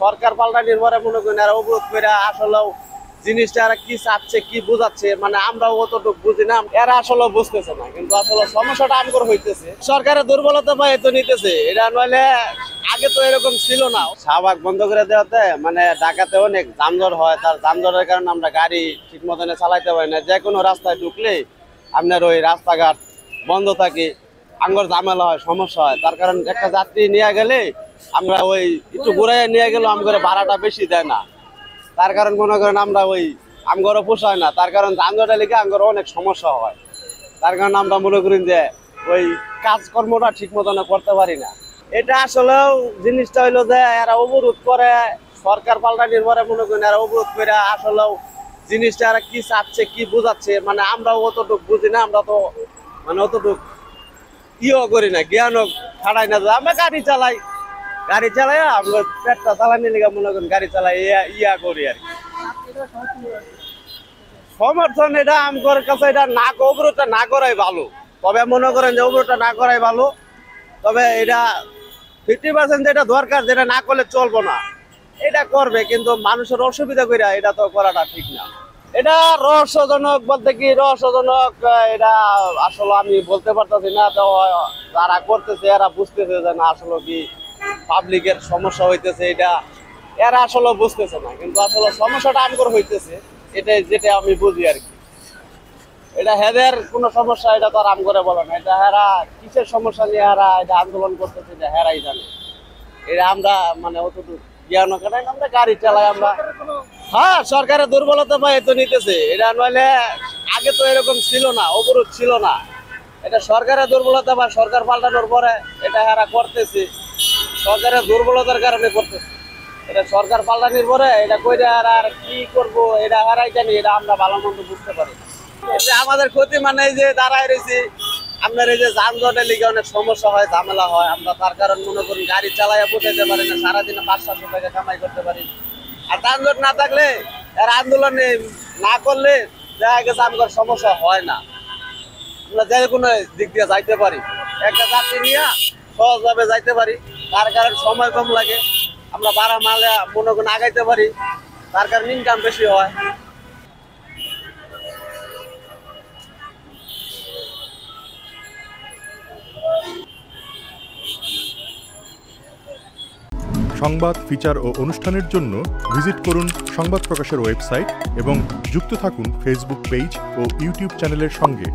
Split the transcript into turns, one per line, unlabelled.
সরকার পাল্টানির পরে মনে করেন এরা অবরোধ করে আসলেও জিনিসটা এরা কি চাচ্ছে কি বোঝাচ্ছে মানে আমরাও অতটুকু বুঝি না, এরা আসলে বুঝতেছে না। কিন্তু আসলে সমস্যাটা আমগর হইতেছে সরকারের দুর্বলতা পাই তো নিতেছে, এটা নইলে আগে তো এরকম ছিল না। শাহবাগ বন্ধ করে দেওয়াতে মানে ঢাকাতে অনেক যানজট হয়, তার যানজটের কারণে আমরা গাড়ি ঠিক মতন চালাইতে পারি না। যে কোনো রাস্তায় ঢুকলে আপনার ওই রাস্তাঘাট বন্ধ থাকে, আঙ্গর ঝামেলা হয়, সমস্যা হয়। তার কারণ একটা যাত্রী নিয়ে গেলে আমরা ওই একটু ঘুরাইয়া নিয়ে গেলেও আমগরে ভাড়াটা বেশি দেয় না। তার কারণ মনে করেন আমরা ওই আমগরও পোষায় না, তার কারণ যানজটের লিগে আমগর অনেক সমস্যা হয়। তার কারণে আমরা মনে করি যে ওই কাজকর্মটা ঠিক মতন করতে পারি না। এটা আসলেও জিনিসটা হইলো যে এরা অবরোধ করে, সরকার পাল্টানির পরে মনে করেন এরা অবরোধ করে আসলেও জিনিসটা এরা কি চাচ্ছে কি বোঝাচ্ছে মানে আমরাও অতটুকু বুঝি না। আমরা তো মানে অতটুকু ইও করি না, জ্ঞানও খাড়াই না। আমরা গাড়ি চালাই আমরা পেটটা চালানি লেগে মনে করেন গাড়ি চালাই ইয়া করি আর কি। সমর্থন এটা আমার কাছে এটা না অবরোধটা না করাই ভালো। তবে মনে করেন যে অবরোধটা না করাই ভালো, তবে এটা 50% যেটা দরকার, যেটা না করলে চলবো না এটা করবে, কিন্তু মানুষের অসুবিধা করে এটা তো করাটা ঠিক না। এটা রহস্যজনক বলতে কি রহস্যজনক, এটা আসলে আমি বলতে পারতেছি না। তো যারা করতেছে এরা বুঝতেছে যে না আসলে কি পাবলিকের সমস্যা হইতেছে, এটা এরা আসলে বুঝতেছে না। কিন্তু আসলে সমস্যাটা আমগর হইতেছে, এটাই যেটা আমি বুঝি আর কি। এটা হেদের কোনো সমস্যা, এটা তো আর আম করে বলে না। এটা হেরা কিসের সমস্যা নিয়ে হেরা এটা আন্দোলন করতেছে, এটা হেরাই জানে। এটা আমরা মানে অতটুকু জ্ঞান কাটাই, আমরা গাড়ি চালাই। আমরা হ্যাঁ সরকারের দুর্বলতা পাই তো নিতেছে, এটা নইলে আগে তো এরকম ছিল না, অবরোধ ছিল না। এটা সরকারের দুর্বলতা বা সরকার পাল্টানোর পরে এটা হেরা করতেছে, সরকারের দুর্বলতার কারণে করতেছে। এটা সরকার পাল্টানোর পরে এটা কইরা আর কি করব এটা হারাই জানি, এটা আমরা ভালো মন্দ বুঝতে পারি। এটা আমাদের ক্ষতি মানে এই যে দাঁড়ায় রয়েছি আপনার এই যে যানজটের লিগে অনেক সমস্যা হয়, ঝামেলা হয়। আমরা তার কারণ মনে করি গাড়ি চালাইয়া পৌঁছাতে পারি না, সারাদিনে 500-700 টাকা কামাই করতে পারি। আর যানজট না থাকলে এর আন্দোলনে না করলে দেখা গেছে আমাদের সমস্যা হয় না, আমরা যে কোনো দিক দিয়ে যাইতে পারি, একটা যাত্রী নিয়ে সহজভাবে যাইতে পারি। তার কারণ সময় কম লাগে, আমরা ভাড়া মালে মনে করেন আগাইতে পারি, তার কারণ ইনকাম বেশি হয়।
সংবাদ, ফিচার ও অনুষ্ঠানের জন্য ভিজিট করুন সংবাদ প্রকাশের ওয়েবসাইট এবং যুক্ত থাকুন ফেসবুক পেজ ও ইউটিউব চ্যানেলের সঙ্গে।